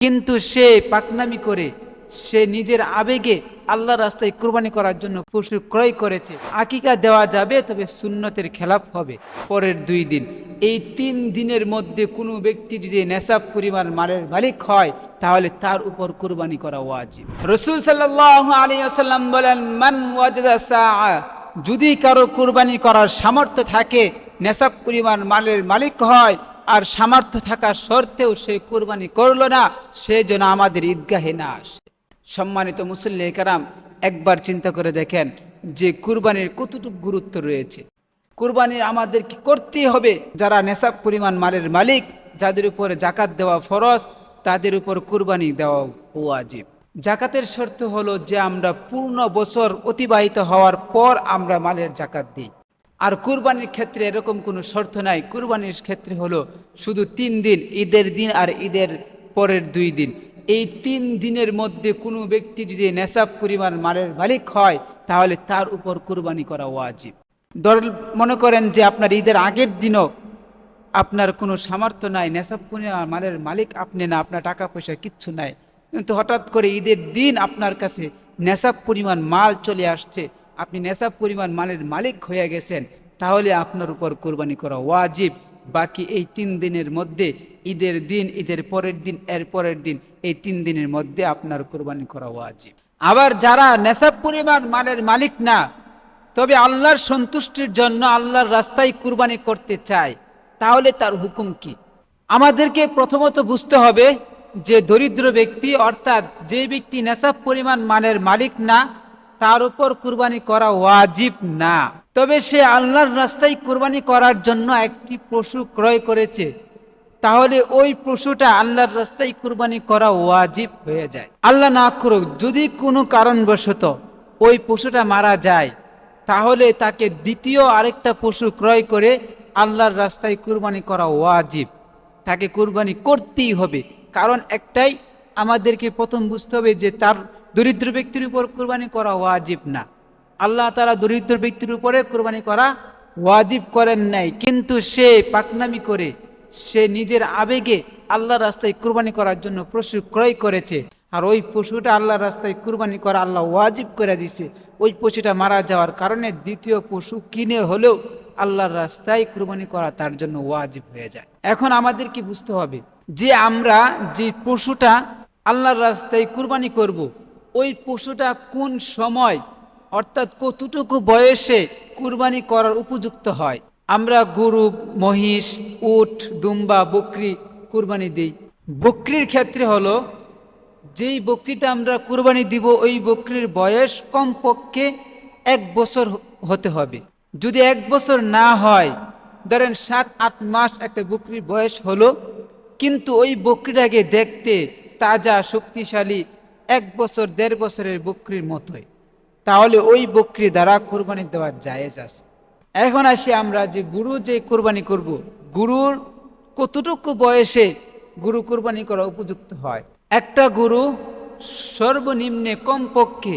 কিন্তু সে পাকনামি করে সে নিজের আবেগে আল্লাহর রাস্তায় কুরবানি করার জন্য পশু ক্রয় করেছে। আকিকা দেওয়া যাবে, তবে সুন্নতের খেলাফ হবে পরের 2 দিন। এই 3 দিনের মধ্যে কোনো ব্যক্তি যদি নেশাব পরিমাণ মালের মালিক হয়, তাহলে তার উপর কুরবানি করা ওয়াজিব। রাসূল সাল্লাল্লাহু আলাইহি ওয়াসাল্লাম বলেন, মান ওয়াজাদা সাআ, যদি কারো কুরবানি করার সামর্থ্য থাকে, নেশাব পরিমাণ মালের মালিক হয়, আর সামর্থ্য থাকার শর্তেও সে কুরবানি করলো না, সে যেন আমাদের ঈদগাহে না আসে। সম্মানিত মুসল্লি কেরাম, একবার চিন্তা করে দেখেন যে কুরবানির কতটুকু গুরুত্ব রয়েছে। কুরবানি আমাদের কি করতেই হবে। যারা নেশাব পরিমাণ মালের মালিক, যাদের উপরে জাকাত দেওয়া ফরজ, তাদের উপর কুরবানি দেওয়া ওয়াজিব। জাকাতের শর্ত হলো যে আমরা পূর্ণ বছর অতিবাহিত হওয়ার পর আমরা মালের জাকাত দিই। আর কুরবানির ক্ষেত্রে এরকম কোনো শর্ত নাই। কুরবানির ক্ষেত্রে হলো শুধু 3 দিন, ঈদের দিন আর ঈদের পরের 2 দিন। এই 3 দিনের মধ্যে কোনো ব্যক্তি যদি নেশাব পরিমাণ মালের মালিক হয়, তাহলে তার উপর কুরবানি করা ওয়াজিব। মনে করেন যে আপনার ঈদের আগের দিনও আপনার কোনো সামর্থ্য নাই, নেশাব পরিমাণ মালের মালিক আপনি না, আপনার টাকা পয়সা কিচ্ছু নাই, কিন্তু হঠাৎ করে ঈদের দিন আপনার কাছে নেশাব পরিমাণ মাল চলে আসছে, আপনি নেশাব পরিমাণ মালের মালিক হয়ে গেছেন, তাহলে আপনার উপর কুরবানি করা ওয়াজিব। বাকি এই 3 দিনের মধ্যে, ঈদের দিন, ঈদের পরের দিন, এর পরের দিন, এই 3 দিনের মধ্যে আপনার কুরবানি করা ওয়াজিব। আবার যারা নেশাব পরিমাণ মালের মালিক না, তবে আল্লাহর সন্তুষ্টির জন্য আল্লাহর রাস্তায় কুরবানি করতে চায়, তাহলে তার হুকুম কি? আমাদেরকে প্রথমত বুঝতে হবে যে দরিদ্র ব্যক্তি, অর্থাৎ যে ব্যক্তি নেশাব পরিমাণ মালের মালিক না, তার উপর কুরবানি করা ওয়াজিব না। তবে সে আল্লাহর রাস্তায় কুরবানি করার জন্য একটি পশু ক্রয় করেছে, তাহলে ওই পশুটা আল্লাহর রাস্তায় কুরবানি করা ওয়াজিব হয়ে যায়। আল্লাহ না করুক, যদি কোনো কারণবশত ওই পশুটা মারা যায়, তাহলে তাকে দ্বিতীয় আরেকটা পশু ক্রয় করে আল্লাহর রাস্তায় কুরবানি করা ওয়াজিব। তাকে কুরবানি করতেই হবে। কারণ একটাই, আমাদেরকে প্রথম বুঝতে হবে যে তার দরিদ্র ব্যক্তির উপর কুরবানি করা ওয়াজিব না। আল্লাহ তাআলা দরিদ্র ব্যক্তির উপরে কুরবানি করা ওয়াজিব করেন নাই, কিন্তু সে পাকনামি করে সে নিজের আবেগে আল্লাহর রাস্তায় কুরবানি করার জন্য পশু ক্রয় করেছে, আর ওই পশুটা আল্লাহর রাস্তায় কুরবানি করা আল্লাহ ওয়াজিব করে দিয়েছে। ওই পশুটা মারা যাওয়ার কারণে দ্বিতীয় পশু কিনে হলেও আল্লাহর রাস্তায় কুরবানি করা তার জন্য ওয়াজিব হয়ে যায়। এখন আমাদের কি বুঝতে হবে যে আমরা যে পশুটা আল্লাহর রাস্তায় কুরবানি করব, ওই পশুটা কোন সময়, অর্থাৎ কতটুকু বয়সে কুরবানি করার উপযুক্ত হয়। আমরা গরু, মহিষ, উট, দুম্বা, বকরি কুরবানি দিই। বকরির ক্ষেত্রে হলো, যেই বকরিটা আমরা কুরবানি দিব, ওই বকরির বয়স কমপক্ষে 1 বছর হতে হবে। যদি 1 বছর না হয়, ধরেন 7-8 মাস একটা বকরির বয়স হলো, কিন্তু ওই বকরিটাকে দেখতে তাজা, শক্তিশালী, 1 বছর 1.5 বছরের বকরির মতোই, তাহলে ওই বকরি দ্বারা কুরবানি দেওয়া জায়েজ আছে। এখন আসি আমরা যে গরু যে কুরবানি করব, গরুর কতটুকু বয়সে গরু কুরবানি করা উপযুক্ত হয়। একটা গরু সর্বনিম্নে কমপক্ষে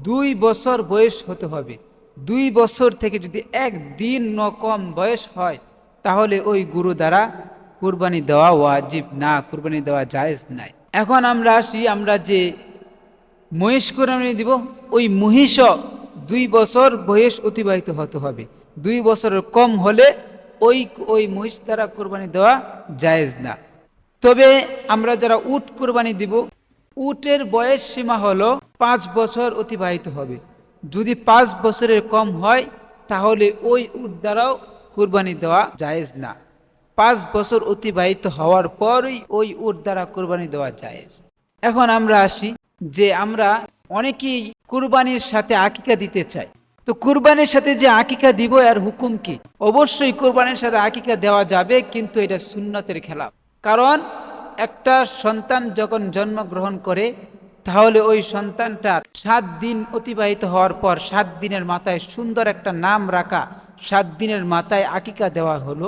2 বছর বয়স হতে হবে। 2 বছর থেকে যদি 1 দিন কম বয়স হয়, তাহলে ওই গরু দ্বারা কুরবানি দেওয়া ওয়াজিব না, কুরবানি দেওয়া জায়েজ নাই। এখন আমরা আসি, আমরা যে মহিষ কুরবানি দিব, ওই মহিষও 2 বছর বয়স অতিবাহিত হতে হবে। 2 বছরের কম হলে ওই মহিষ দ্বারা কুরবানি দেওয়া জায়েজ না। তবে আমরা যারা উট কুরবানি দিব, উটের বয়স সীমা হলো 5 বছর অতিবাহিত হবে। যদি 5 বছরের কম হয়, তাহলে ওই উট দ্বারাও কুরবানি দেওয়া জায়েজ না। 5 বছর অতিবাহিত হওয়ার পরই ওই উট দ্বারা কুরবানি দেওয়া জায়েজ। এখন আমরা আসি যে আমরা অনেকেই কুরবানির সাথে আকিকা দিতে চাই। তো কুরবানির সাথে যে আকিকা দিব, এর হুকুম কি? অবশ্যই কুরবানির সাথে আকিকা দেওয়া যাবে, কিন্তু এটা সুন্নতের খেলাফ। কারণ একটা সন্তান যখন জন্মগ্রহণ করে, তাহলে ওই সন্তানটার 7 দিন অতিবাহিত হওয়ার পর 7 দিনের মাথায় সুন্দর একটা নাম রাখা, 7 দিনের মাথায় আকিকা দেওয়া হলো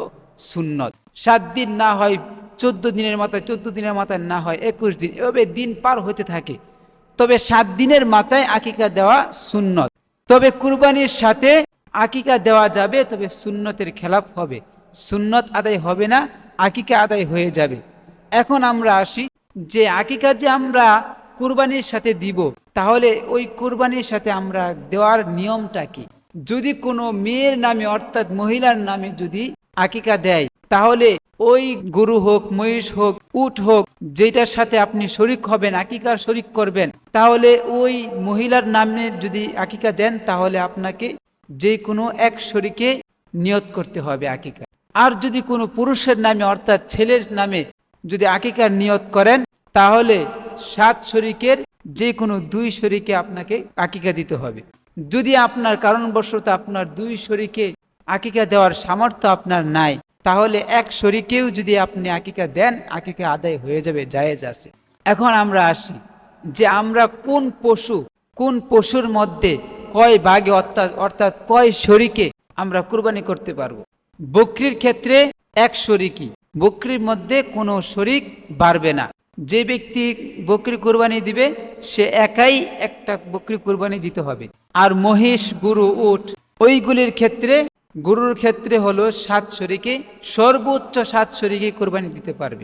সুন্নত। 7 দিন না হয় 14 দিনের মাথায়, 14 দিনের মাথায় না হয় 21 দিন, এভাবে দিন পার হতে থাকে। তবে 7 দিনের মাথায় আকিকা দেওয়া সুন্নত। তবে কুরবানির সাথে আকিকা দেওয়া যাবে, তবে সুন্নতের খেলাফ হবে। সুন্নত আদায় হবে না, আকিকা আদায় হয়ে যাবে। এখন আমরা আসি যে আকিকা যে আমরা কুরবানির সাথে দিব, তাহলে ওই কুরবানির সাথে আমরা দেওয়ার নিয়মটা কি? যদি কোনো মেয়ের নামে অর্থাৎ মহিলার নামে যদি আকিকা দেয়, তাহলে ওই গরু হোক, মহিষ হোক, উট হোক, যেটার সাথে আপনি শরিক হবেন, আকিকার শরিক করবেন, তাহলে ওই মহিলার নামে যদি আকিকা দেন, তাহলে আপনাকে যে কোনো এক শরিকে নিয়ত করতে হবে আকিকা। আর যদি কোনো পুরুষের নামে অর্থাৎ ছেলের নামে যদি আকিকার নিয়ত করেন, তাহলে 7 শরিকের যে কোনো 2 শরিকে আপনাকে আকিকা দিতে হবে। যদি আপনার কারণবশত আপনার 2 শরিকে আকিকা দেওয়ার সামর্থ্য আপনার নাই, তাহলে এক শরিকেও যদি আপনি আকিকা দেন, আকিকা আদায় হয়ে যাবে, জায়েজ আছে। এখন আমরা আসি যে আমরা কোন পশুর মধ্যে কয় ভাগে অর্থাৎ কয় শরিকে আমরা কুরবানি করতে পারবো। বকরির ক্ষেত্রে 1 শরিকি, বকরির মধ্যে কোনো শরিক বাড়বে না। যে ব্যক্তি বকরি কুরবানি দিবে সে একাই একটা বকরি কুরবানি দিতে হবে। আর মহিষ, গরু, উট ওইগুলির ক্ষেত্রে, গরুর ক্ষেত্রে হলো 7 শরিকে, সর্বোচ্চ 7 শরিকে কুরবানি দিতে পারবে।